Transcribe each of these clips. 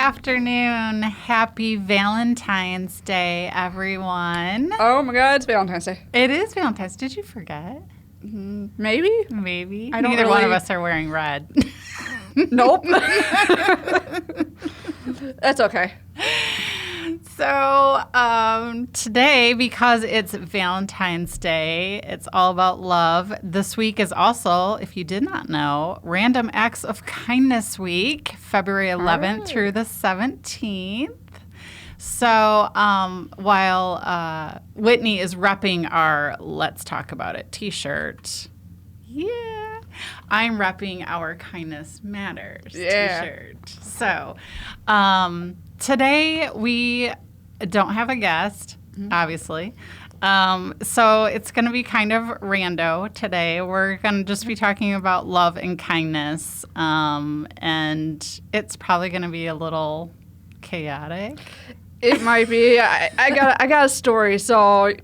afternoon. Happy Valentine's Day, everyone. Oh my God, it's Valentine's Day. It is Valentine's. Did you forget? Maybe? Maybe. I don't Neither one of really- us are wearing red. Nope. That's okay. So today, because it's Valentine's Day, it's all about love. This week is also, if you did not know, Random Acts of Kindness Week, February 11th through the 17th. So while Whitney is repping our Let's Talk About It t-shirt, yeah, I'm repping our Kindness Matters t-shirt. So today we don't have a guest, obviously. So it's going to be kind of rando today. We're going to just be talking about love and kindness. And it's probably going to be a little chaotic. It might be. I got a story, so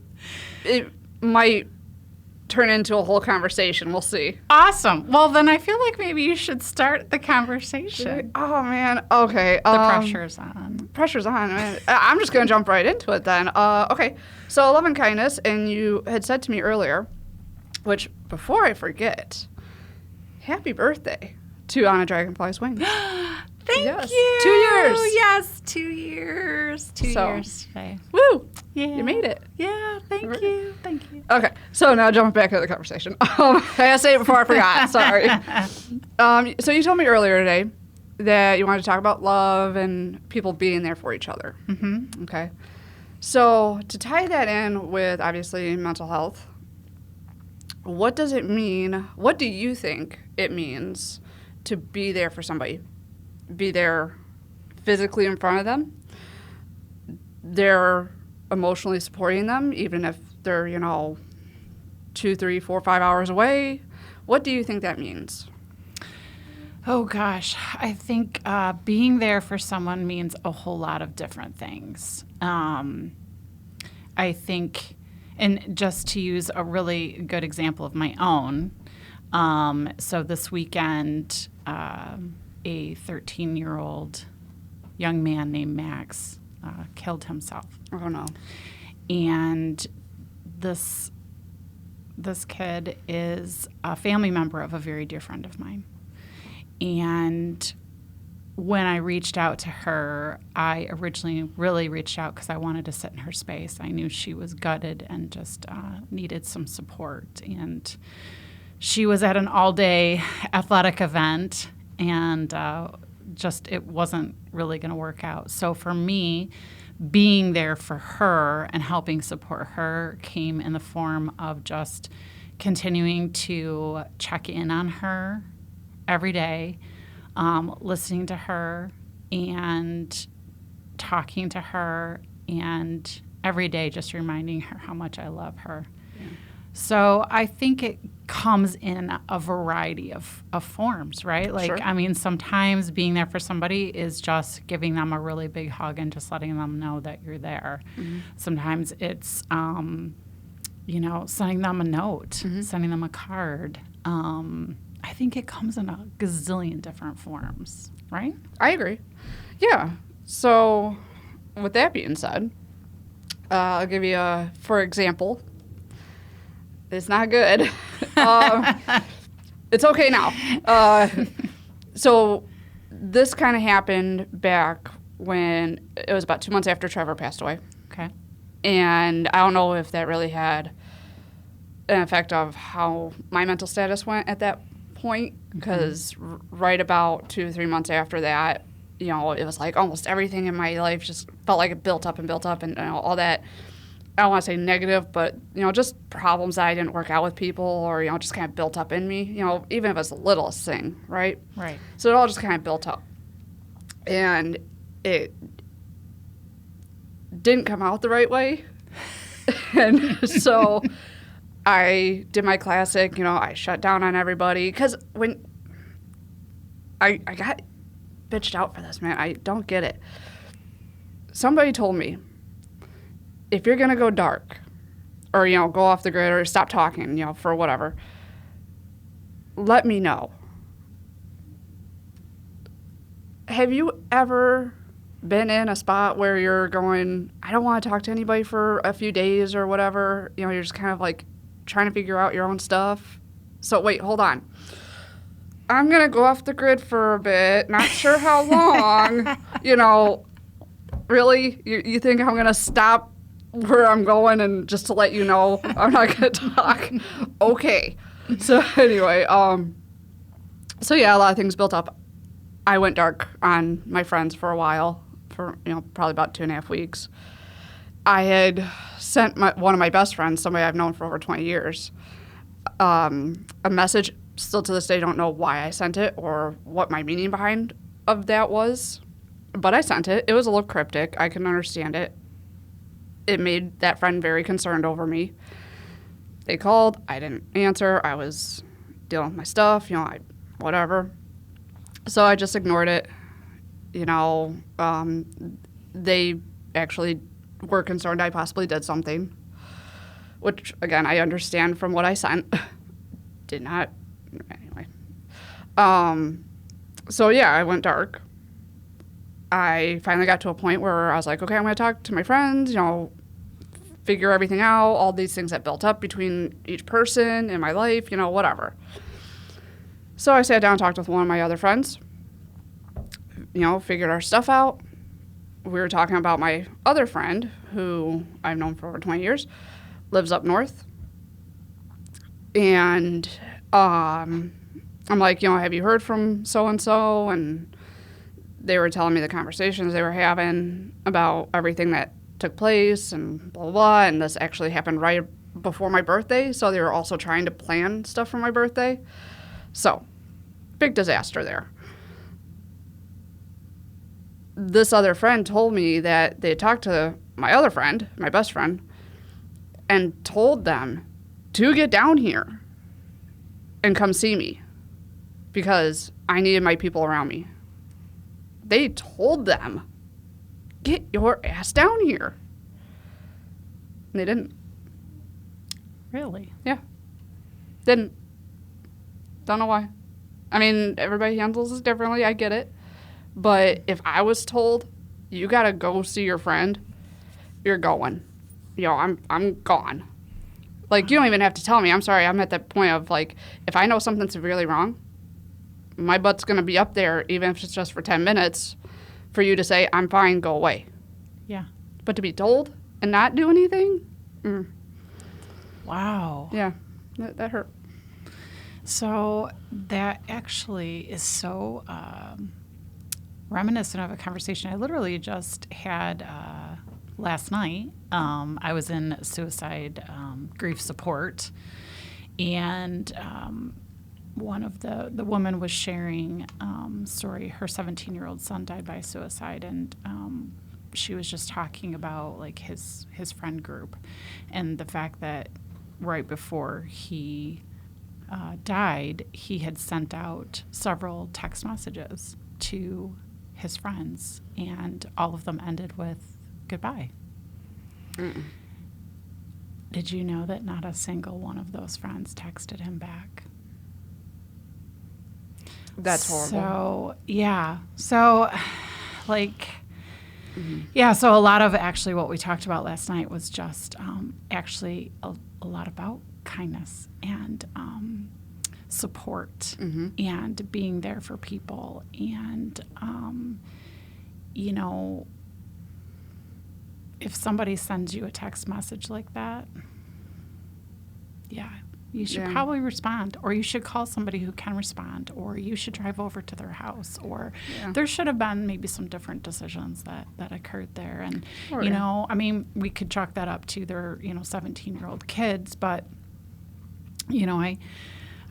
it might turn into a whole conversation. We'll see. Awesome. Well, then I feel like maybe you should start the conversation. Oh, man. Okay. The pressure's on. Pressure's on, man. I'm just going to jump right into it then. Okay. So, love and kindness, and you had said to me earlier, which, before I forget, happy birthday to On a Dragonfly's Wings. Thank Yes. you. 2 years. Yes, 2 years. 2 years today. Woo! Yeah. You made it. Yeah, thank you. Thank you. Okay, so now jumping back to the conversation. I gotta say it before I forgot. Sorry. So you told me earlier today that you wanted to talk about love and people being there for each other. Mm-hmm. Okay. So to tie that in with obviously mental health, what does it mean? What do you think it means to be there for somebody? Be there physically in front of them. They're emotionally supporting them, even if they're, 2, 3, 4, 5 hours away. What do you think that means? Oh, gosh. I think being there for someone means a whole lot of different things. I think, and just to use a really good example of my own, so this weekend, a 13-year-old young man named Max killed himself. Oh, no. And this kid is a family member of a very dear friend of mine. And when I reached out to her, I originally really reached out because I wanted to sit in her space. I knew she was gutted and just needed some support. And she was at an all-day athletic event, and just it wasn't really going to work out. So for me, being there for her and helping support her came in the form of just continuing to check in on her every day, listening to her and talking to her, and every day just reminding her how much I love her. Yeah. So I think it comes in a variety of forms, right? Like, Sure. I mean, sometimes being there for somebody is just giving them a really big hug and just letting them know that you're there. Mm-hmm. Sometimes it's, sending them a note, sending them a card. I think it comes in a gazillion different forms, right? I agree. Yeah. So with that being said, I'll give you for example. It's not good. It's okay now. So this kind of happened back when it was about 2 months after Trevor passed away. Okay. And I don't know if that really had an effect of how my mental status went at that point, because right about 2 or 3 months after that, it was like almost everything in my life just felt like it built up and all that. I don't want to say negative, but, just problems that I didn't work out with people or, just kind of built up in me, even if it's the littlest thing, right? Right. So it all just kind of built up. And it didn't come out the right way. And so I did my classic, I shut down on everybody. Because when I got bitched out for this, man, I don't get it. Somebody told me, if you're going to go dark or, go off the grid or stop talking, for whatever, let me know. Have you ever been in a spot where you're going, I don't want to talk to anybody for a few days or whatever, you know, you're just kind of like trying to figure out your own stuff. So wait, hold on. I'm going to go off the grid for a bit, not sure how long, you know, really? You think I'm going to stop where I'm going and just to let you know I'm not going to talk? Okay. So anyway, so yeah, a lot of things built up. I went dark on my friends for a while, for, you know, probably about 2.5 weeks. I had sent one of my best friends, somebody I've known for over 20 years, a message. Still to this day, don't know why I sent it or what my meaning behind of that was, but I sent it. It was a little cryptic. I can understand it. It made that friend very concerned over me. They called. I didn't answer. I was dealing with my stuff, you know, whatever. So I just ignored it. You know, they actually were concerned I possibly did something, which, again, I understand from what I sent. Did not. Anyway. So, yeah, I went dark. I finally got to a point where I was like, okay, I'm going to talk to my friends, you know, figure everything out, all these things that built up between each person in my life, you know, whatever. So I sat down and talked with one of my other friends, you know, figured our stuff out. We were talking about my other friend, who I've known for over 20 years, lives up north. And I'm like, you know, have you heard from so-and-so? And they were telling me the conversations they were having about everything that took place and blah, blah, blah. And this actually happened right before my birthday. So they were also trying to plan stuff for my birthday. So, big disaster there. This other friend told me that they had talked to my other friend, my best friend, and told them to get down here and come see me because I needed my people around me. They told them, get your ass down here. And they didn't. Really? Yeah. Didn't. Don't know why. I mean, everybody handles it differently. I get it. But if I was told, you got to go see your friend, you're going. You know, I'm gone. Like, you don't even have to tell me. I'm sorry. I'm at that point of, like, if I know something's severely wrong, my butt's going to be up there, even if it's just for 10 minutes, for you to say, I'm fine, go away. Yeah. But to be told and not do anything? Wow. Yeah, that hurt. So that actually is so reminiscent of a conversation I literally just had last night. I was in suicide grief support, and one of the woman was sharing story. Her 17-year-old son died by suicide, and she was just talking about like his friend group, and the fact that right before he died, he had sent out several text messages to his friends, and all of them ended with goodbye. Mm-mm. Did you know that not a single one of those friends texted him back? That's horrible. So, yeah. So, like, yeah, so a lot of actually what we talked about last night was just actually a lot about kindness and support and being there for people. And, you know, if somebody sends you a text message like that, yeah, you should probably respond, or you should call somebody who can respond, or you should drive over to their house, or there should have been maybe some different decisions that occurred there. And, you know, I mean, we could chalk that up to their, you know, 17-year-old kids, but, you know,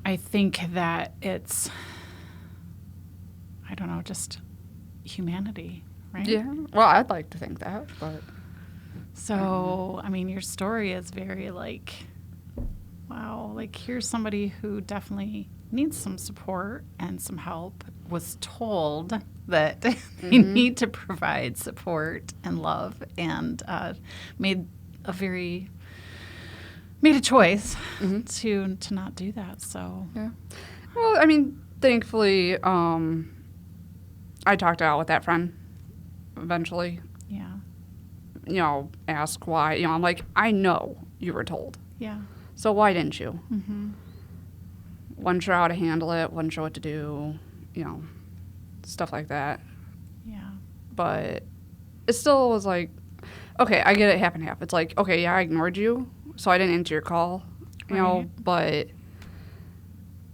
I think that it's, I don't know, just humanity, right? Yeah. Well, I'd like to think that, but. So, I mean, your story is very like, wow, like here's somebody who definitely needs some support and some help, was told that they need to provide support and love, and made a choice to not do that. So, yeah. Well, I mean, thankfully, I talked it out with that friend. eventually. Yeah. You know, ask why. You know, I'm like, I know you were told. Yeah. So why didn't you? Mm-hmm. Wasn't sure how to handle it, wasn't sure what to do, you know, stuff like that. Yeah. But it still was like, okay, I get it half and half. It's like, okay, yeah, I ignored you, so I didn't answer your call, you know, Right. but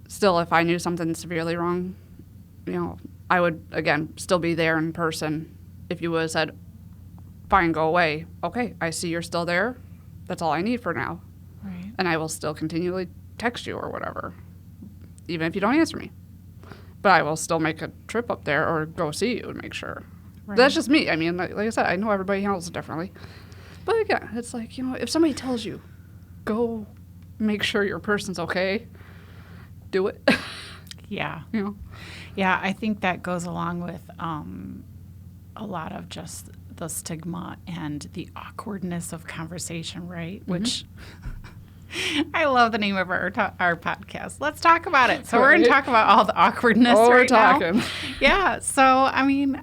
still, if I knew something severely wrong, you know, I would, again, still be there in person. If you would have said, fine, go away. Okay, I see you're still there. That's all I need for now. Right. And I will still continually text you or whatever, even if you don't answer me. But I will still make a trip up there or go see you and make sure. Right. That's just me. I mean, like I said, I know everybody handles it differently. But again, it's like, you know, if somebody tells you, go make sure your person's okay, do it. Yeah. You know? Yeah, I think that goes along with a lot of just the stigma and the awkwardness of conversation, right? Mm-hmm. Which I love the name of our podcast. Let's talk about it. So we're going to talk about all the awkwardness Oh, right we're talking. now. Yeah. So, I mean,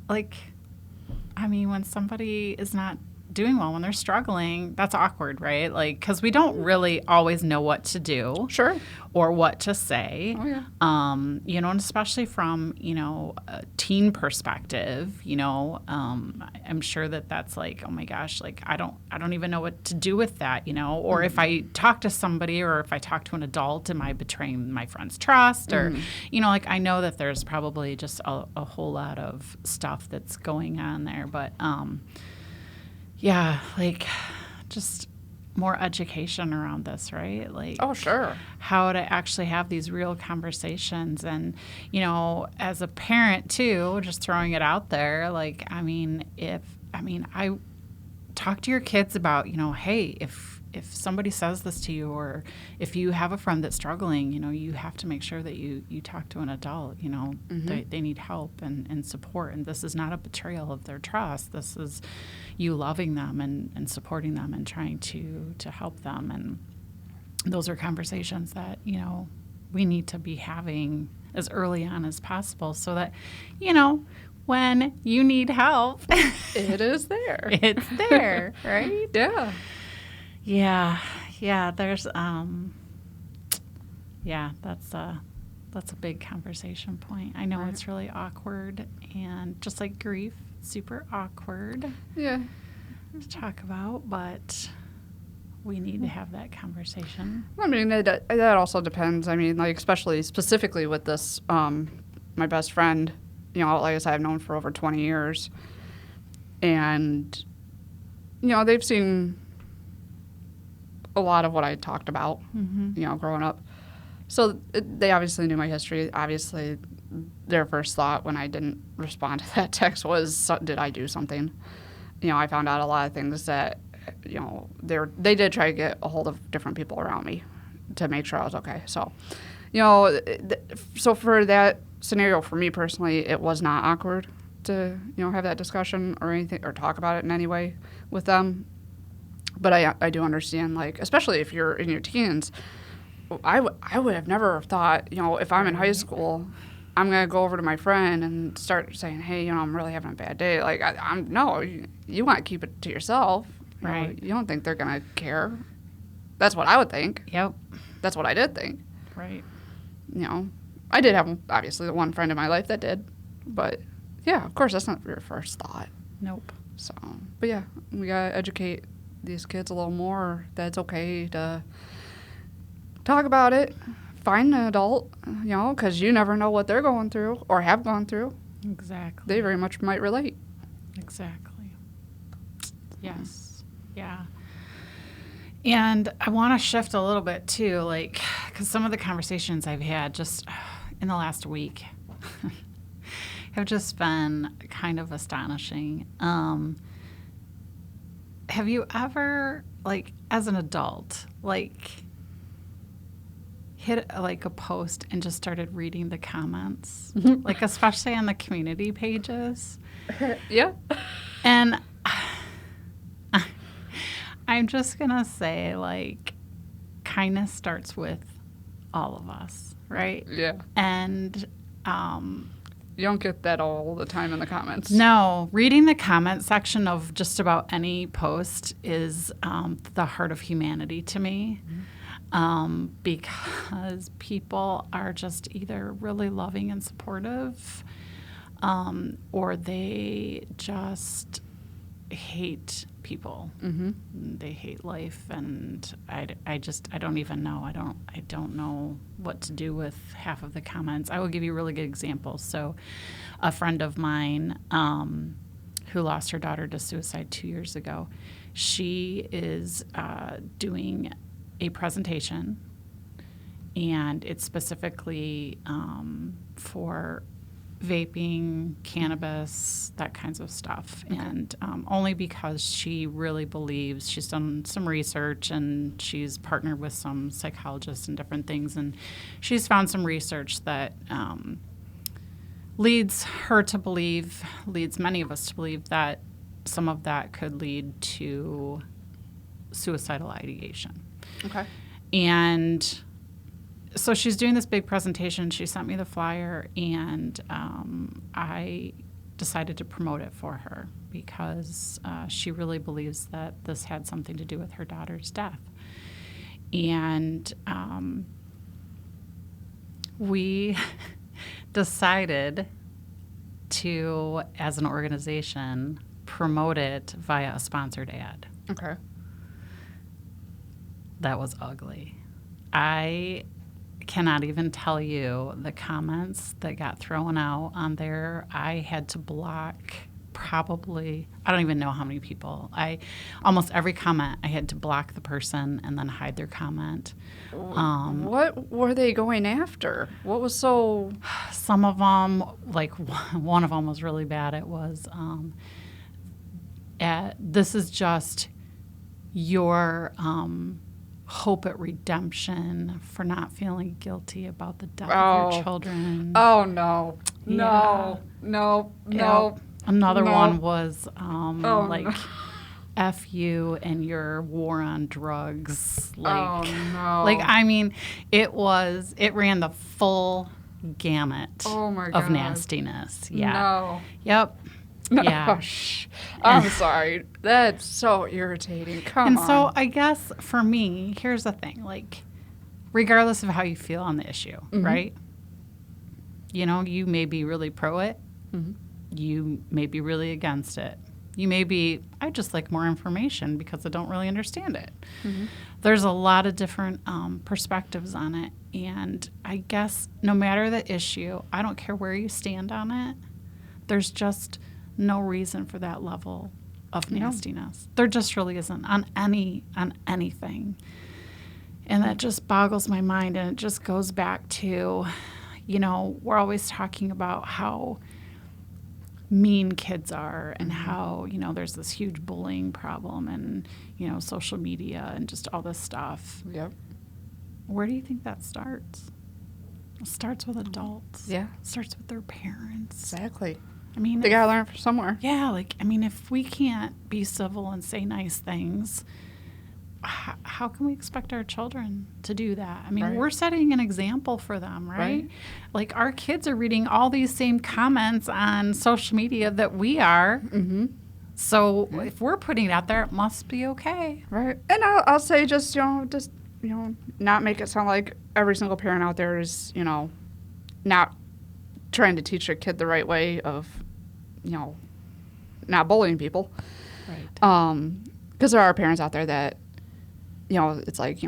when somebody is not doing well, when they're struggling, that's awkward, right? Like, because we don't really always know what to do. Sure. Or what to say. Oh, yeah. You know, and especially from, you know, a teen perspective, you know, I'm sure that that's like, oh my gosh, like I don't even know what to do with that, you know, or if I talk to somebody or if I talk to an adult, am I betraying my friend's trust? Or, you know, like I know that there's probably just a whole lot of stuff that's going on there, but yeah, like just more education around this, right? Like, Oh, sure. how to actually have these real conversations. And, you know, as a parent too, just throwing it out there, like, I talk to your kids about, you know, hey, if somebody says this to you, or if you have a friend that's struggling, you know, you have to make sure that you talk to an adult, you know, they need help and support. And this is not a betrayal of their trust. This is you loving them and supporting them and trying to help them. And those are conversations that, you know, we need to be having as early on as possible so that, you know, when you need help, It is there. it's there, right? Yeah. Yeah, there's that's a big conversation point. I know Right. it's really awkward, and just like grief, super awkward Yeah. to talk about, but we need to have that conversation. I mean, that also depends. I mean, like, especially specifically with this, my best friend, you know, like I said, I've known for over 20 years. And, you know, they've seen a lot of what I talked about, you know, growing up. So they obviously knew my history. Obviously, their first thought when I didn't respond to that text was, did I do something? You know, I found out a lot of things that, you know, they did try to get a hold of different people around me to make sure I was okay. So, you know, so for that scenario, for me personally, it was not awkward to, you know, have that discussion or anything, or talk about it in any way with them. But I do understand, like, especially if you're in your teens, I would have never thought, you know, if I'm in high school, I'm going to go over to my friend and start saying, hey, you know, I'm really having a bad day. Like, no, you want to keep it to yourself. You know, Right. you don't think they're going to care. That's what I would think. Yep. That's what I did think. Right. You know, I did have, obviously, the one friend in my life that did. But, yeah, of course, that's not your first thought. Nope. So, but, yeah, we got to educate these kids a little more that it's okay to talk about it. Find an adult, you know, because you never know what they're going through or have gone through. Exactly. They very much might relate. Exactly. Yes. Yeah. And I want to shift a little bit too, like, because some of the conversations I've had just in the last week have just been kind of astonishing. Have you ever, like, as an adult, like, hit like a post and just started reading the comments, like especially on the community pages? Yeah. And I'm just gonna say, like, kindness starts with all of us, right? Yeah. And You don't get that all the time in the comments. No, reading the comment section of just about any post is the heart of humanity to me, because people are just either really loving and supportive, or they just hate people. They hate life, and I don't even know. I don't know what to do with half of the comments. I will give you a really good example. So a friend of mine who lost her daughter to suicide 2 years ago, she is doing a presentation, and it's specifically for vaping, cannabis, that kinds of stuff. Okay. And only because she really believes, she's done some research and she's partnered with some psychologists and different things, and she's found some research that leads many of us to believe that some of that could lead to suicidal ideation. Okay. And so she's doing this big presentation. She sent me the flyer, and I decided to promote it for her because she really believes that this had something to do with her daughter's death. And we decided to, as an organization, promote it via a sponsored ad. Okay. That was ugly. I cannot even tell you the comments that got thrown out on there. I had to block probably, I don't even know how many people. Almost every comment, I had to block the person and then hide their comment. What were they going after? What was so... Some of them, like one of them was really bad. It was, this is just your... hope at redemption for not feeling guilty about the death of your children. Oh, no. Yeah. No. Another one was no. F you and your war on drugs. Oh, no. I mean, it ran the full gamut of nastiness. Yeah. No. Yep. No. Yeah. I'm sorry. That's so irritating. Come on. And so I guess for me, here's the thing. Regardless of how you feel on the issue, right? You may be really pro it. You may be really against it. You may be, I just like more information because I don't really understand it. There's a lot of different perspectives on it. And I guess no matter the issue, I don't care where you stand on it, there's just no reason for that level of nastiness. There just really isn't on anything. And that just boggles my mind, and it just goes back to, we're always talking about how mean kids are and how, there's this huge bullying problem and, social media and just all this stuff. Yep. Where do you think that starts? It starts with adults. Yeah. It starts with their parents. Exactly. I mean, they gotta learn from somewhere. Yeah, if we can't be civil and say nice things, how can we expect our children to do that? I mean, we're setting an example for them, right? Our kids are reading all these same comments on social media that we are. So if we're putting it out there, it must be okay. Right. And I'll say just not make it sound like every single parent out there is, not trying to teach their kid the right way of, not bullying people. Right. Because there are parents out there that, it's like,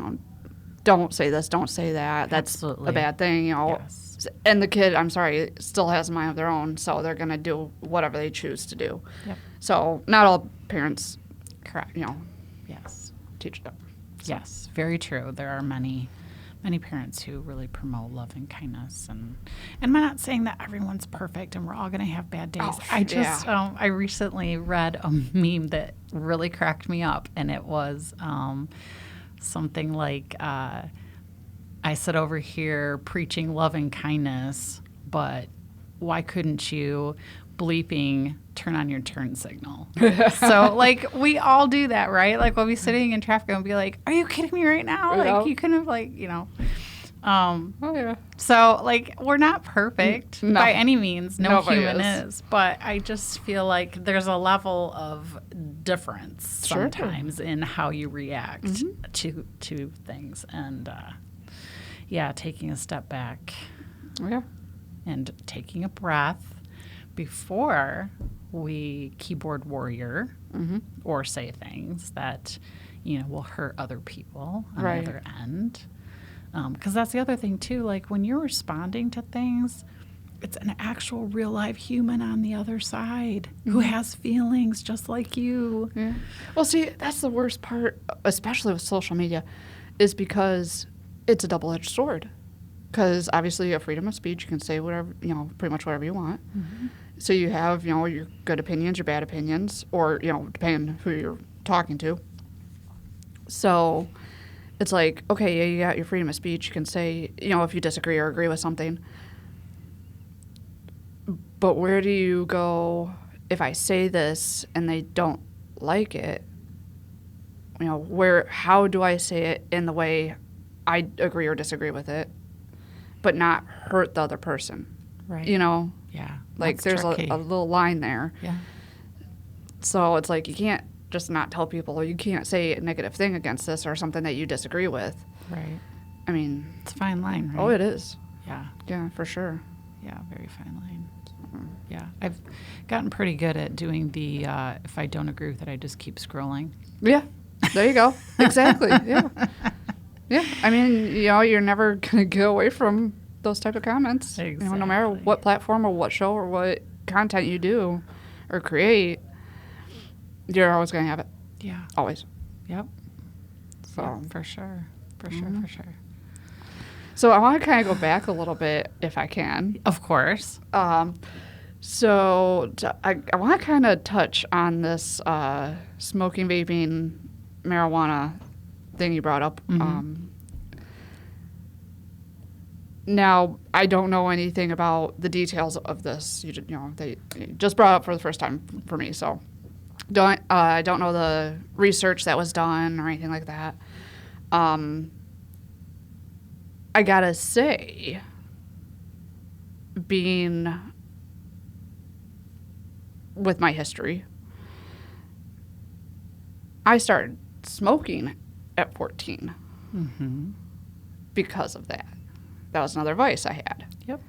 don't say this, don't say that. That's Absolutely. A bad thing, Yes. And the kid, I'm sorry, still has a mind of their own, so they're going to do whatever they choose to do. Yep. So not all parents, Correct. Yes, teach them. So. Yes, very true. There are many parents who really promote love and kindness, and I'm not saying that everyone's perfect and we're all going to have bad days. I recently read a meme that really cracked me up, and it was something like, I sit over here preaching love and kindness, but why couldn't you bleeping turn on your turn signal? So we all do that, right? We'll be sitting in traffic and be like, are you kidding me right now? Yeah. You couldn't have Oh yeah. So, like, we're not perfect No. by any means. No Nobody human is. is. But I just feel like there's a level of difference Sure. sometimes in how you react to things. And, yeah, taking a step back Yeah. and taking a breath before we keyboard warrior or say things that, will hurt other people on Right. the other end. Because that's the other thing, too. Like, when you're responding to things, it's an actual real live human on the other side who has feelings just like you. Yeah. Well, see, that's the worst part, especially with social media, is because it's a double-edged sword. Because obviously, you have freedom of speech. You can say whatever, pretty much whatever you want. So you have, your good opinions, your bad opinions, or, depending on who you're talking to. So it's like, okay, yeah, you got your freedom of speech. You can say, if you disagree or agree with something. But where do you go if I say this and they don't like it? How do I say it in the way I agree or disagree with it, but not hurt the other person? Right. Yeah. Like, That's there's tricky. a little line there. Yeah. So it's like, you can't just not tell people, you can't say a negative thing against this or something that you disagree with. Right. I mean, It's a fine line, right? oh, it is. Yeah. Yeah, for sure. Yeah, very fine line. Yeah. I've gotten pretty good at doing the, if I don't agree with it, I just keep scrolling. Yeah, there you go. Exactly. Yeah. Yeah. I mean, you're never going to get away from those type of comments. No matter Exactly. what platform or what show or what content you do or create, you're always going to have it. Yeah. Always. Yep. So, Yeah, for sure. For sure. For sure. so I want to kind of go back a little bit if I can. Of course. So I want to kind of touch on this smoking, vaping, marijuana thing you brought up. Now, I don't know anything about the details of this. They just brought it up for the first time for me, so I don't know the research that was done or anything like that. I gotta say, being with my history, I started smoking at 14 because of that. That was another vice I had. Yep.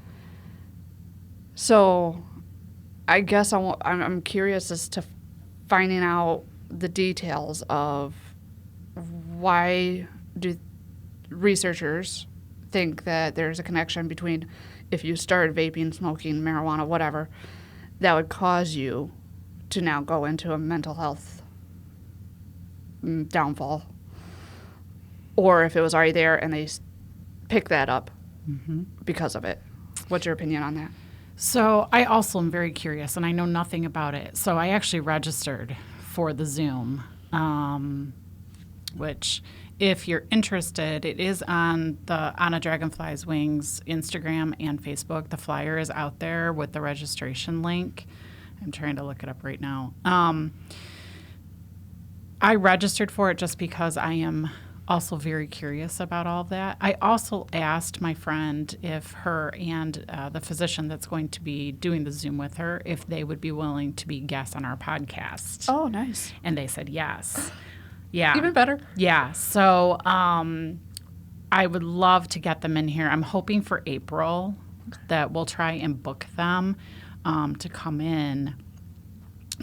So I guess I'm curious as to finding out the details of why do researchers think that there's a connection between if you started vaping, smoking, marijuana, whatever, that would cause you to now go into a mental health downfall. Or if it was already there and they pick that up because of it. What's your opinion on that? So I also am very curious, and I know nothing about it. So I actually registered for the Zoom, which, if you're interested, it is on the On a Dragonfly's Wings Instagram and Facebook. The flyer is out there with the registration link. I'm trying to look it up right now. I registered for it just because I am also very curious about all of that. I also asked my friend if her and the physician that's going to be doing the Zoom with her, if they would be willing to be guests on our podcast. Oh, nice. And they said yes. Yeah. Even better. Yeah. So I would love to get them in here. I'm hoping for April that we'll try and book them to come in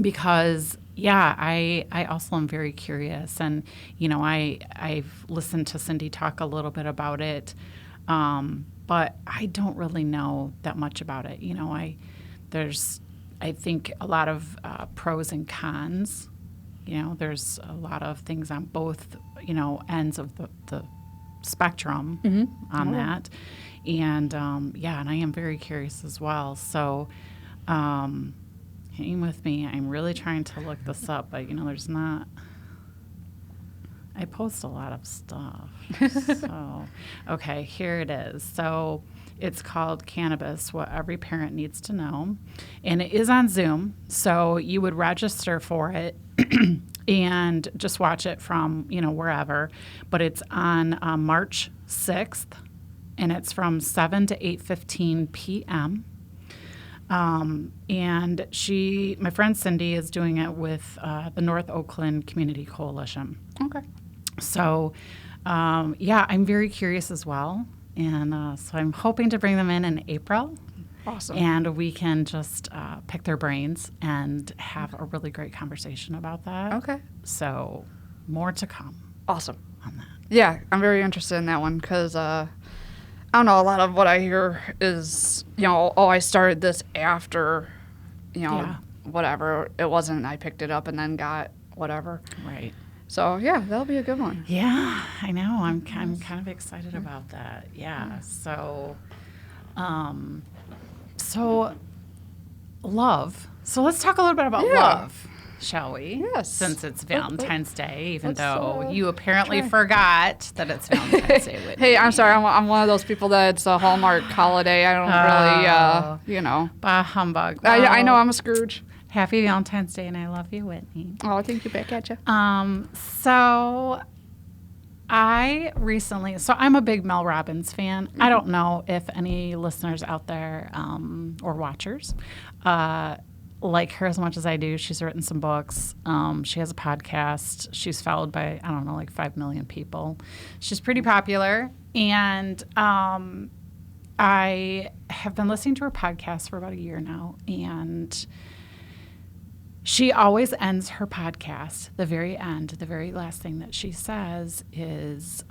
because I also am very curious, and I've listened to Cindy talk a little bit about it, but I don't really know that much about it. There's I think a lot of pros and cons. There's a lot of things on both ends of the spectrum on that, and and I am very curious as well. So. Hang with me. I'm really trying to look this up, but there's not. I post a lot of stuff. So, okay, here it is. So, it's called Cannabis: What Every Parent Needs to Know, and it is on Zoom. So you would register for it and just watch it from wherever. But it's on March 6th and it's from 7 to 8:15 p.m. And my friend Cindy is doing it with the North Oakland Community Coalition. Okay. So, I'm very curious as well. And so I'm hoping to bring them in April. Awesome. And we can just pick their brains and have a really great conversation about that. Okay. So more to come Awesome. on that. Yeah, I'm very interested in that one because I don't know, a lot of what I hear is, I started this after, whatever. It wasn't I picked it up and then got whatever. Right. So, yeah, that'll be a good one. Yeah, I know. I'm kind of excited about that. Yeah. So, love. So let's talk a little bit about love, shall we? Yes. Since it's Valentine's Day, even let's, though you apparently try. forgot that it's Valentine's Day. With Hey, me. I'm sorry. I'm one of those people that it's a Hallmark holiday. I don't really, Bah humbug. I know I'm a Scrooge. Happy Valentine's Day, and I love you, Whitney. Oh, thank you. Back at you. So I'm a big Mel Robbins fan. I don't know if any listeners out there or watchers like her as much as I do. She's written some books. She has a podcast. She's followed by, 5 million people. She's pretty popular. And I have been listening to her podcast for about a year now. And she always ends her podcast, the very end, the very last thing that she says is,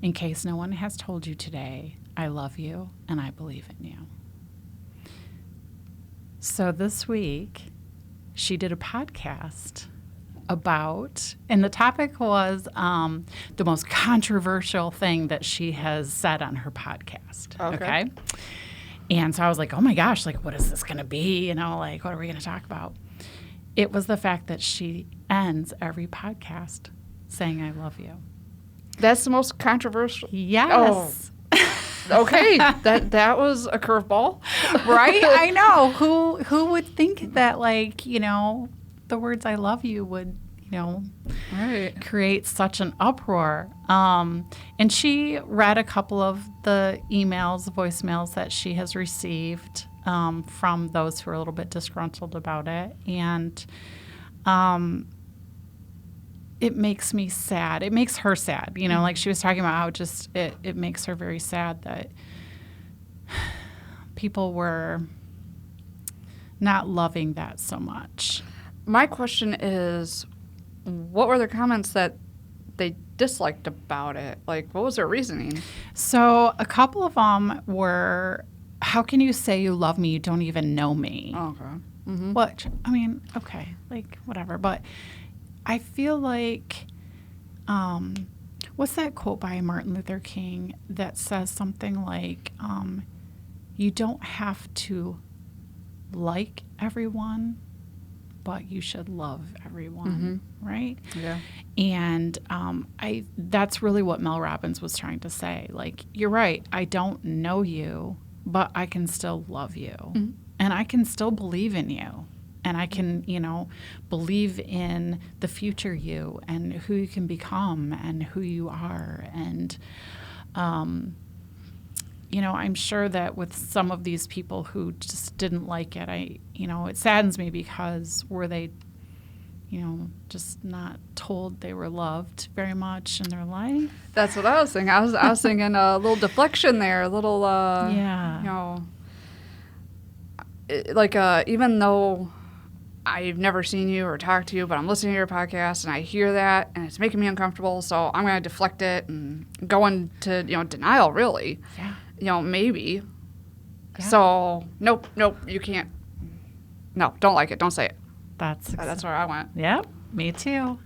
in case no one has told you today, I love you and I believe in you. So this week, she did a podcast and the topic was the most controversial thing that she has said on her podcast. Okay? And so I was like, oh my gosh, what is this going to be? What are we going to talk about? It was the fact that she ends every podcast saying, I love you. That's the most controversial. Yes. Oh. Okay. that was a curveball. Right? I know. Who would think that, the words I love you would, right, create such an uproar. And she read a couple of the voicemails that she has received from those who are a little bit disgruntled about it. And it makes me sad. It makes her sad. Like she was talking about how just it makes her very sad that people were not loving that so much. My question is, what were the comments that they disliked about it? What was their reasoning? So a couple of them were, how can you say you love me? You don't even know me. Oh, okay. Mm-hmm. Which, okay, whatever. But I feel like, what's that quote by Martin Luther King that says something like, you don't have to like everyone, but you should love everyone, right? Yeah. And that's really what Mel Robbins was trying to say. You're right, I don't know you, but I can still love you. Mm-hmm. And I can still believe in you. And I can, believe in the future you and who you can become and who you are. And, I'm sure that with some of these people who just didn't like it, it saddens me because were they, just not told they were loved very much in their life? That's what I was thinking. I was thinking a little deflection there, a little, even though I've never seen you or talked to you, but I'm listening to your podcast and I hear that and it's making me uncomfortable, so I'm going to deflect it and go into, denial, really. Yeah. Maybe. Yeah. So, nope, you can't. No, don't like it. Don't say it. That's where I went. Yep, me too.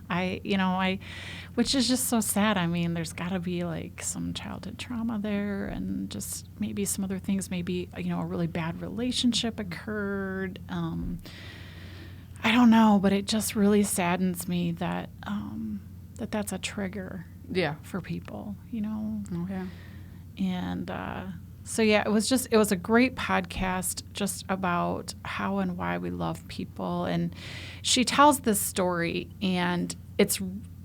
Which is just so sad. There's got to be some childhood trauma there and just maybe some other things. Maybe, a really bad relationship occurred. I don't know, but it just really saddens me that that's a trigger for people, Oh, yeah. And it was a great podcast just about how and why we love people. And she tells this story, and it's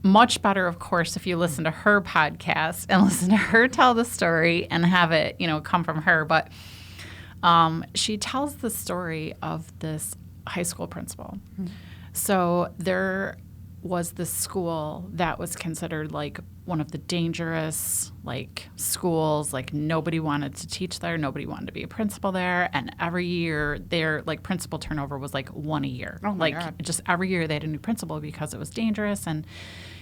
much better, of course, if you listen to her podcast and listen to her tell the story and have it, come from her. But she tells the story of this high school principal. Mm-hmm. So there was this school that was considered like one of the dangerous schools. Like nobody wanted to teach there, nobody wanted to be a principal there, and every year their principal turnover was one a year. Oh my God. Just every year they had a new principal because it was dangerous, and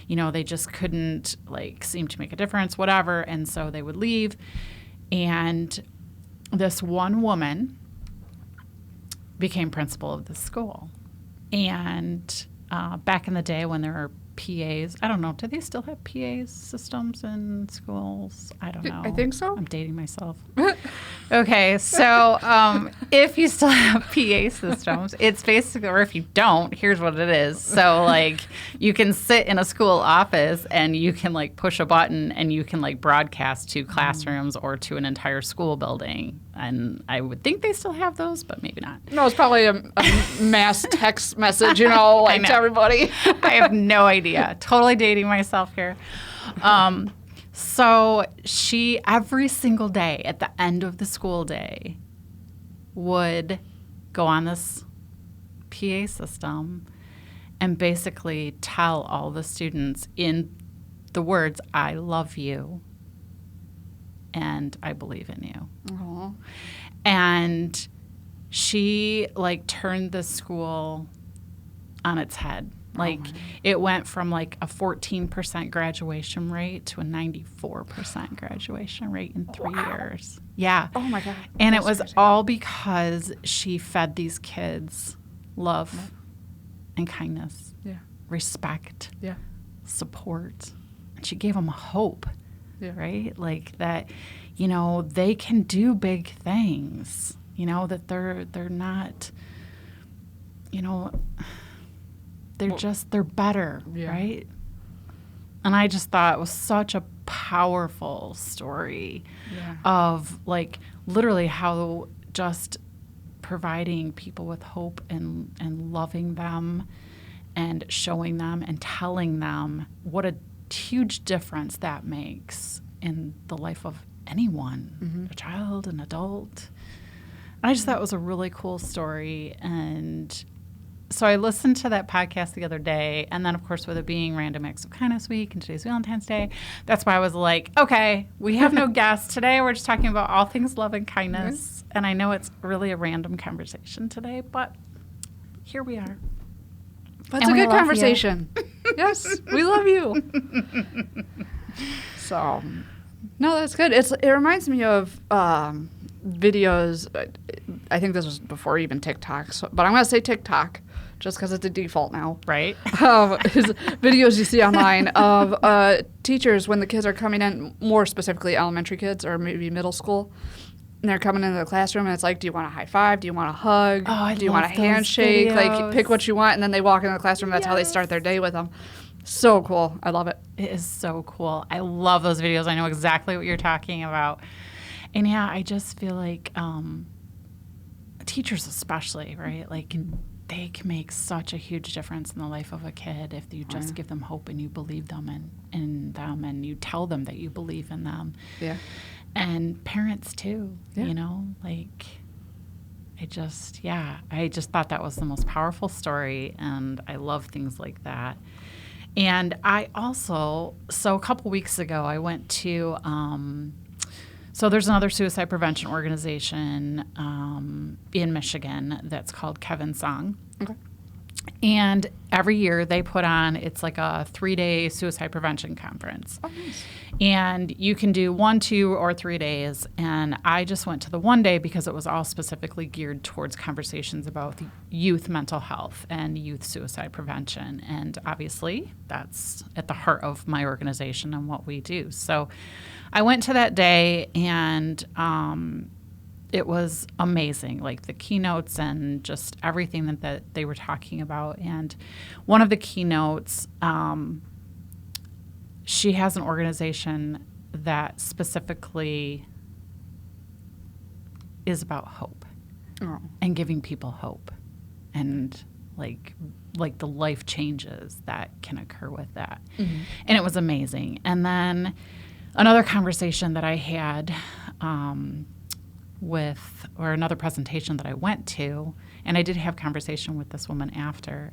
they just couldn't seem to make a difference, whatever, and so they would leave. And this one woman became principal of the school, and back in the day when there were PAs, I don't know, do they still have PA systems in schools? I don't know. I think so. I'm dating myself. Okay, so if you still have PA systems, it's basically, or if you don't, here's what it is. So you can sit in a school office and you can push a button and you can broadcast to classrooms or to an entire school building. And I would think they still have those, but maybe not. No, it's probably a mass text message, to everybody. I have no idea. Totally dating myself here. So she, every single day at the end of the school day, would go on this PA system and basically tell all the students in the words, "I love you and I believe in you." Aww. And she turned the school on its head. It went from a 14% graduation rate to a 94% graduation rate in 3 years. Yeah. Oh my God. And it was all because she fed these kids love and kindness, respect, support. And she gave them hope, right? That, they can do big things, that they're not, they're better, right? And I just thought it was such a powerful story of literally how just providing people with hope and loving them and showing them and telling them what a huge difference that makes in the life of anyone, a child, an adult. And I just thought it was a really cool story. And so I listened to that podcast the other day, and then, of course, with it being Random Acts of Kindness Week and today's Valentine's Day, that's why I was like, okay, we have no guests today. We're just talking about all things love and kindness. And I know it's really a random conversation today, but here we are. But it's a good conversation. Yes, we love you. So, no, that's good. It reminds me of videos. I think this was before even TikTok, but I'm going to say TikTok just because it's a default now. Right. Videos you see online of teachers when the kids are coming in, more specifically elementary kids or maybe middle school, and they're coming into the classroom and it's do you want a high five? Do you want a hug? Do you want a handshake? Videos. Pick what you want, and then they walk into the classroom. That's how they start their day with them. So cool. I love it. It is so cool. I love those videos. I know exactly what you're talking about. And I just feel like teachers especially, right? They can make such a huge difference in the life of a kid if you just give them hope and you believe them in them and you tell them that you believe in them. Yeah. And parents too, I just thought that was the most powerful story, and I love things like that. And I also, so a couple weeks ago, I went to, so there's another suicide prevention organization in Michigan that's called Kevin Song. Okay. And every year they put on, it's a 3-day suicide prevention conference. Oh, nice. And you can do 1, 2, or 3 days. And I just went to the 1 day because it was all specifically geared towards conversations about youth mental health and youth suicide prevention. And obviously that's at the heart of my organization and what we do. So I went to that day, and it was amazing, the keynotes and just everything that they were talking about. And one of the keynotes, she has an organization that specifically is about hope and giving people hope and like the life changes that can occur with that. Mm-hmm. And it was amazing. And then another conversation that I had or another presentation that I went to, and I did have conversation with this woman after.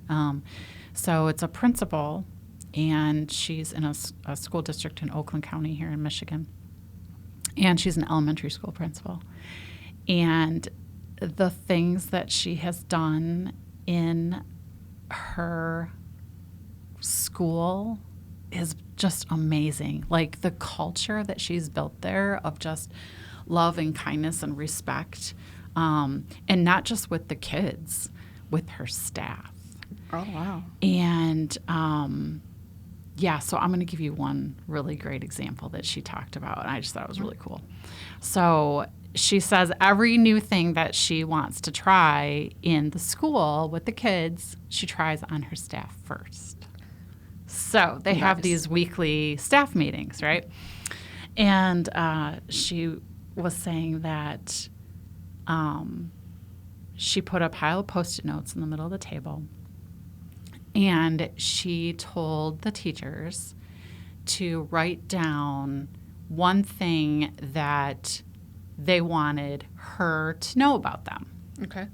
So it's a principal, and she's in a school district in Oakland County here in Michigan. And she's an elementary school principal. And the things that she has done in her school is just amazing. Like the culture that she's built there of just love and kindness and respect, and not just with the kids, with her staff. Oh, wow. And so I'm going to give you one really great example that she talked about, and I just thought it was really cool. So she says every new thing that she wants to try in the school with the kids, she tries on her staff first. So they have these weekly staff meetings, right? And she was saying that she put a pile of Post-it notes in the middle of the table, and she told the teachers to write down one thing that they wanted her to know about them. Okay.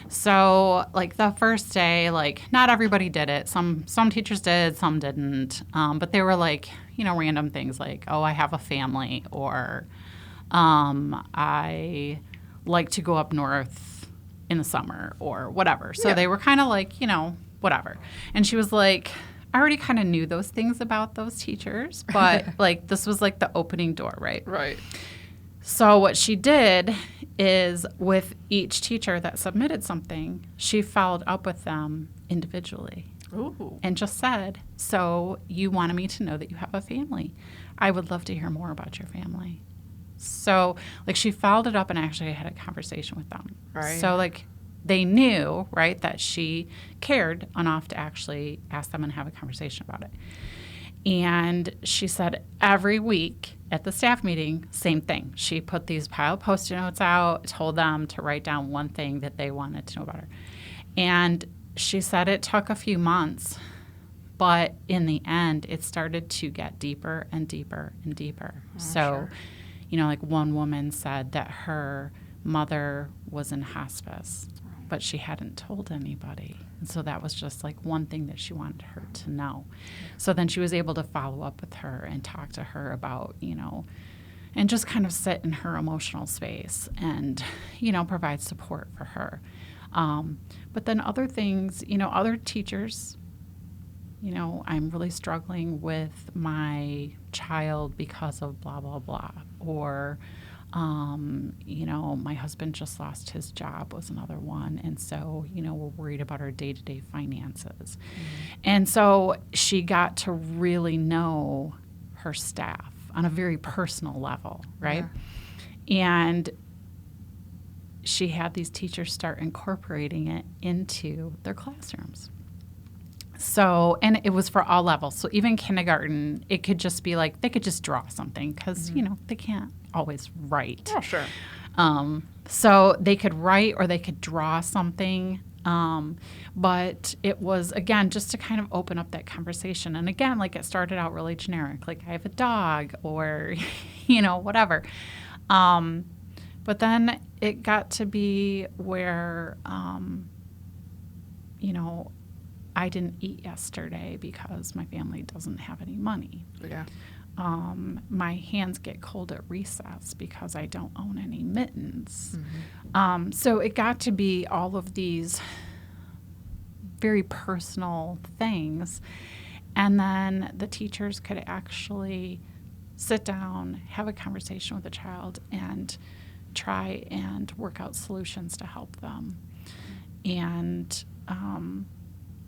So, like the first day, like not everybody did it. Some teachers did, some didn't. But they were like, random things like, oh, I have a family, or I like to go up north in the summer, or whatever. So they were kind of like, whatever. And she was like, I already kind of knew those things about those teachers, but like this was like the opening door, right? Right. So what she did is with each teacher that submitted something, she followed up with them individually. Ooh. And just said, so you wanted me to know that you have a family. I would love to hear more about your family. So like she followed it up and actually had a conversation with them. Right. So like they knew, right, that she cared enough to actually ask them and have a conversation about it. And she said every week at the staff meeting, same thing. She put these pile of Post-it notes out, told them to write down one thing that they wanted to know about her. And she said it took a few months, but in the end, it started to get deeper and deeper and deeper. Sure. Like one woman said that her mother was in hospice, but she hadn't told anybody. And so that was just like one thing that she wanted her to know. So then she was able to follow up with her and talk to her about, and just kind of sit in her emotional space and, provide support for her. But then other things, other teachers, I'm really struggling with my child because of blah, blah, blah. Or, my husband just lost his job was another one. And so, we're worried about our day-to-day finances. And so she got to really know her staff on a very personal level, right? Yeah. And she had these teachers start incorporating it into their classrooms. So, and it was for all levels. So even kindergarten, it could just be like, they could just draw something because, they can't always write. Oh, sure. So they could write or they could draw something. But it was, again, just to kind of open up that conversation. And again, like it started out really generic, like I have a dog or, whatever. But then it got to be where, I didn't eat yesterday because my family doesn't have any money. Yeah. My hands get cold at recess because I don't own any mittens. Mm-hmm. So it got to be all of these very personal things. And then the teachers could actually sit down, have a conversation with the child, and try and work out solutions to help them. And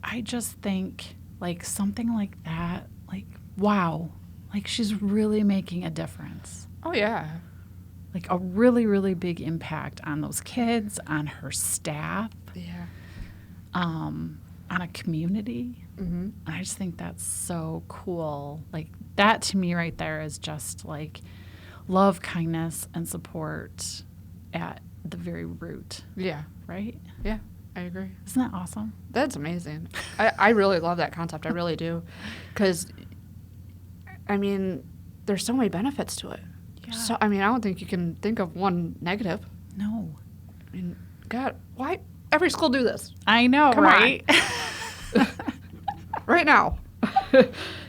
I just think, like, something like that, like, wow, like, she's really making a difference. Oh, yeah. Like, a really, really big impact on those kids, on her staff, Yeah. on a community. Mm-hmm. I just think that's so cool. Like, that to me right there is just, like, love, kindness, and support at the very root. Yeah. Right? Yeah. I agree. Isn't that awesome? That's amazing. I really love that concept. I really do. Because, I mean, there's so many benefits to it. Yeah. So, I mean, I don't think you can think of one negative. No. I mean, God, why every school do this? I know, Come right? Right now.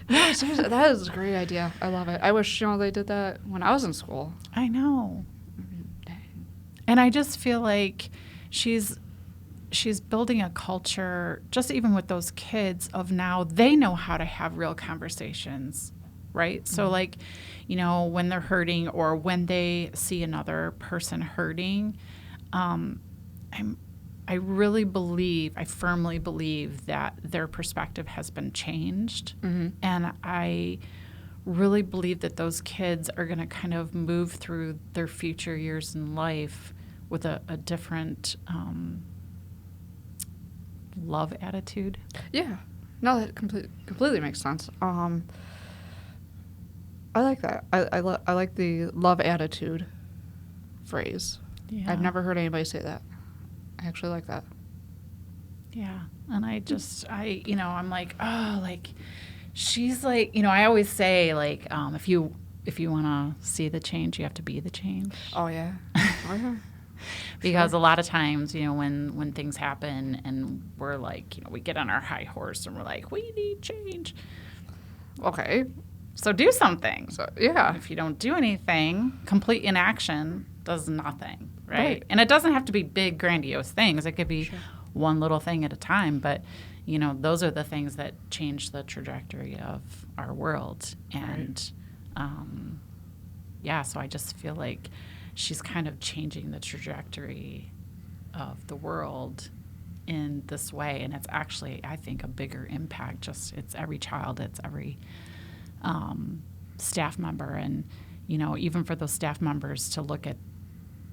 No, seriously, that is a great idea. I love it. I wish, they did that when I was in school. I know. I mean, dang. And I just feel like she's building a culture, just even with those kids, of now they know how to have real conversations, right? So like, when they're hurting or when they see another person hurting, I firmly believe that their perspective has been changed. Mm-hmm. And I really believe that those kids are going to kind of move through their future years in life with a different love attitude. Yeah. No, that completely makes sense. I like that. I like the love attitude phrase. Yeah. I've never heard anybody say that. I actually like that. Yeah. And I'm like, oh, like, she's like, I always say, like, if you want to see the change, you have to be the change. Oh, yeah. Oh, yeah. Because a lot of times, when things happen and we're like, we get on our high horse and we're like, we need change. Okay. So do something. So, yeah. If you don't do anything, complete inaction does nothing, right? Right. And it doesn't have to be big, grandiose things. It could be one little thing at a time. But, those are the things that change the trajectory of our world. And, so I just feel like she's kind of changing the trajectory of the world in this way. And it's actually, I think, a bigger impact. It's every child, it's every staff member. And, even for those staff members to look at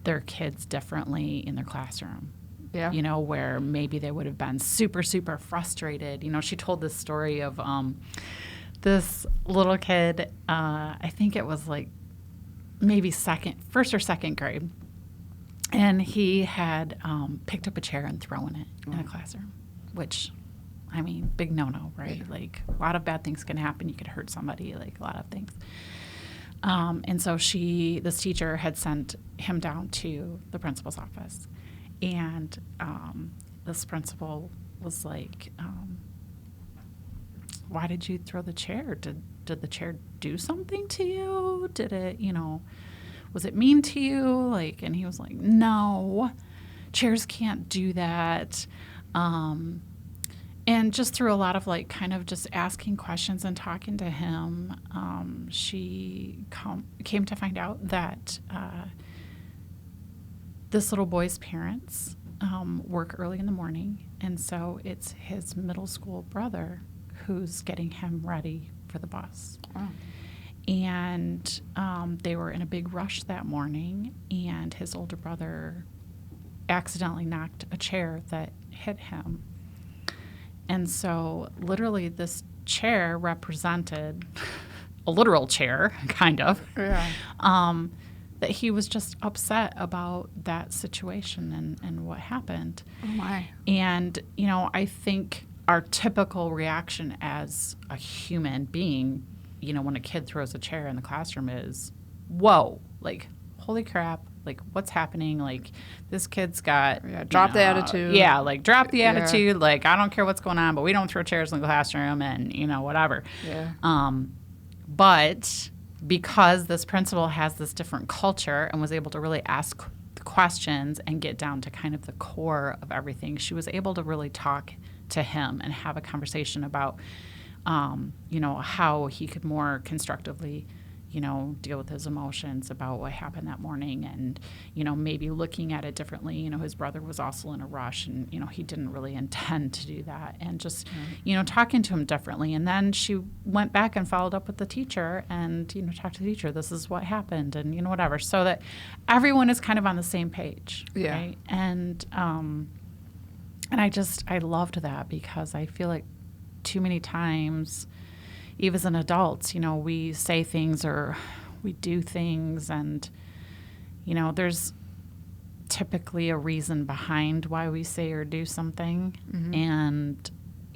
their kids differently in their classroom. Yeah. Where maybe they would have been super, super frustrated. She told this story of this little kid, I think it was like maybe first or second grade. And he had picked up a chair and thrown it in a classroom, which, I mean, big no-no, right? Yeah. Like, a lot of bad things can happen. You could hurt somebody, like a lot of things. And so this teacher had sent him down to the principal's office. And this principal was like, why did you throw the chair? Did the chair do something to you? Did it, was it mean to you? Like, and he was like, no, chairs can't do that. And just through a lot of like kind of just asking questions and talking to him, she came to find out that this little boy's parents work early in the morning, and so it's his middle school brother who's getting him ready for the bus. Wow. And they were in a big rush that morning, and his older brother accidentally knocked a chair that hit him. And so literally this chair represented a literal chair, kind of. Yeah. That he was just upset about that situation and what happened. Oh, my. And, I think our typical reaction as a human being, when a kid throws a chair in the classroom is, whoa, like, holy crap, like, what's happening? Like, this kid's got... Yeah, drop the attitude. Yeah, like, drop the Yeah. attitude. Like, I don't care what's going on, but we don't throw chairs in the classroom and, whatever. Yeah. But because this principal has this different culture and was able to really ask the questions and get down to kind of the core of everything, she was able to really talk to him and have a conversation about, how he could more constructively, deal with his emotions about what happened that morning and, maybe looking at it differently. His brother was also in a rush and, he didn't really intend to do that. And just, talking to him differently. And then she went back and followed up with the teacher and, talked to the teacher. This is what happened and, whatever. So that everyone is kind of on the same page. Yeah. Right? And I loved that because I feel like too many times, even as an adults, we say things or we do things and, there's typically a reason behind why we say or do something. And,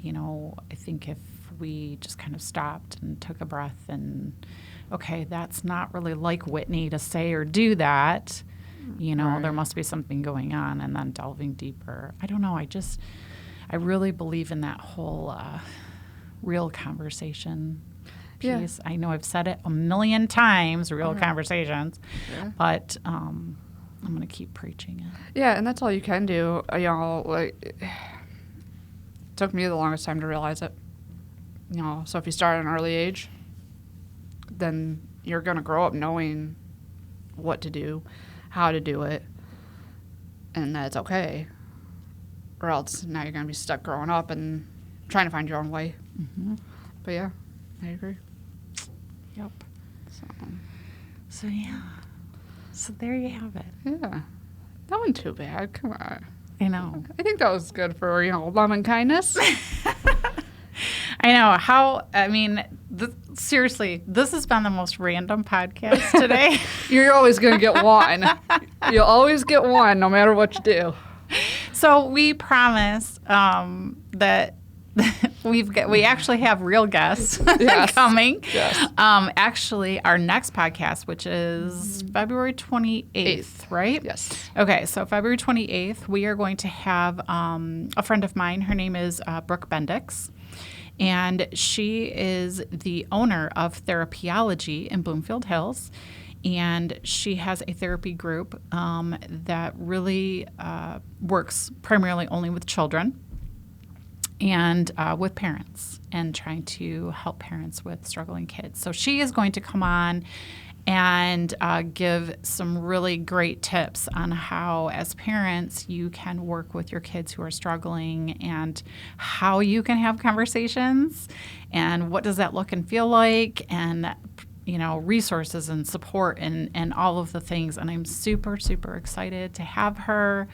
I think if we just kind of stopped and took a breath and, okay, that's not really like Whitney to say or do that, Right. there must be something going on, and then delving deeper. I don't know. I really believe in that whole real conversation piece. I know I've said it a million times, real conversations, but I'm going to keep preaching it. Yeah, and that's all you can do. It took me the longest time to realize it. So if you start at an early age, then you're going to grow up knowing what to do, how to do it, and that it's okay. Or else now you're going to be stuck growing up and trying to find your own way. But yeah, I agree. Yep. So yeah. So there you have it. Yeah. That wasn't too bad. Come on. I know. I think that was good for, love and kindness. I know. Seriously, this has been the most random podcast today. You're always going to get one. You'll always get one no matter what you do. So we promise that we actually have real guests coming. Yes. Actually, our next podcast, which is February 28th, right? Yes. Okay, so February 28th, we are going to have a friend of mine. Her name is Brooke Bendix, and she is the owner of Therapyology in Bloomfield Hills. And she has a therapy group that really works primarily only with children and with parents, and trying to help parents with struggling kids. So she is going to come on and give some really great tips on how, as parents, you can work with your kids who are struggling, and how you can have conversations, and what does that look and feel like, and resources and support and all of the things. And I'm super, super excited to have her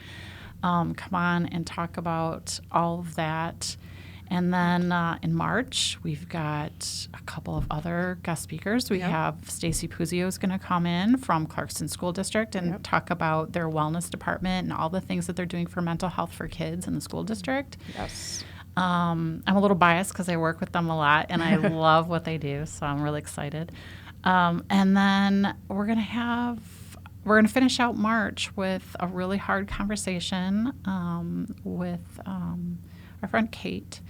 come on and talk about all of that. And then in March, we've got a couple of other guest speakers. We have Stacy Puzio is going to come in from Clarkston School District and talk about their wellness department and all the things that they're doing for mental health for kids in the school district. Yes. I'm a little biased because I work with them a lot, and I love what they do, so I'm really excited. And then we're going to finish out March with a really hard conversation with our friend Kate,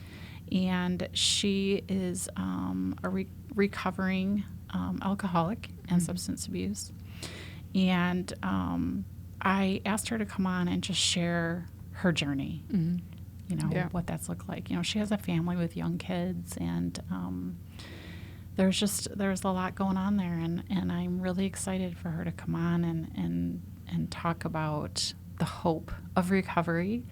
and she is a recovering alcoholic and substance abuse. And I asked her to come on and just share her journey. What that's looked like. She has a family with young kids, and there's a lot going on there, and I'm really excited for her to come on and talk about the hope of recovery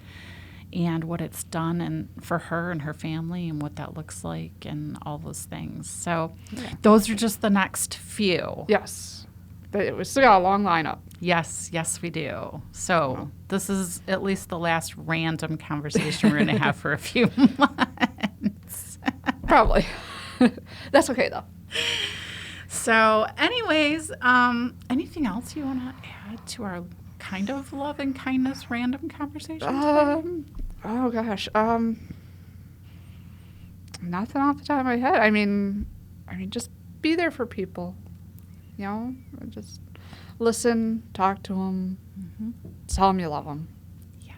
and what it's done and for her and her family, and what that looks like, and all those things. So those are just the next few. Yes. But we still got a long lineup. Yes, we do. So this is at least the last random conversation we're going to have for a few months. Probably. That's okay, though. So anyways, anything else you want to add to our kind of love and kindness random conversation today? Oh, gosh. Nothing off the top of my head. I mean, just be there for people. Just listen, talk to them, tell them you love them. Yes.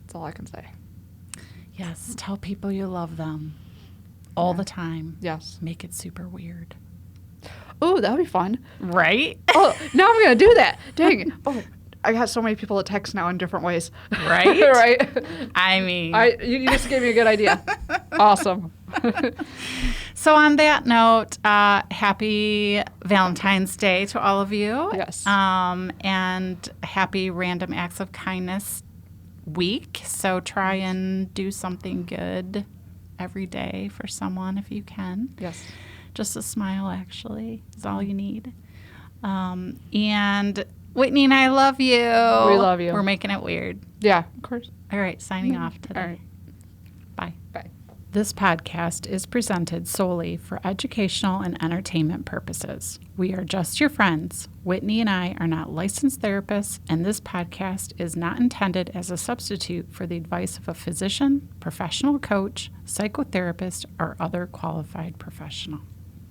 That's all I can say. Yes, tell people you love them all the time. Yes. Make it super weird. Oh, that would be fun. Right? Oh, now I'm going to do that. Dang it. Oh, I got so many people that text now in different ways. Right? Right? I mean. You just gave me a good idea. Awesome. So on that note, happy Valentine's Day to all of you. Yes. And happy Random Acts of Kindness week. So try and do something good every day for someone if you can. Yes. Just a smile, actually, is all you need. And Whitney and I love you. We love you. We're making it weird. Yeah, of course. All right, signing off today. All right. Bye. Bye. This podcast is presented solely for educational and entertainment purposes. We are just your friends. Whitney and I are not licensed therapists, and this podcast is not intended as a substitute for the advice of a physician, professional coach, psychotherapist, or other qualified professional.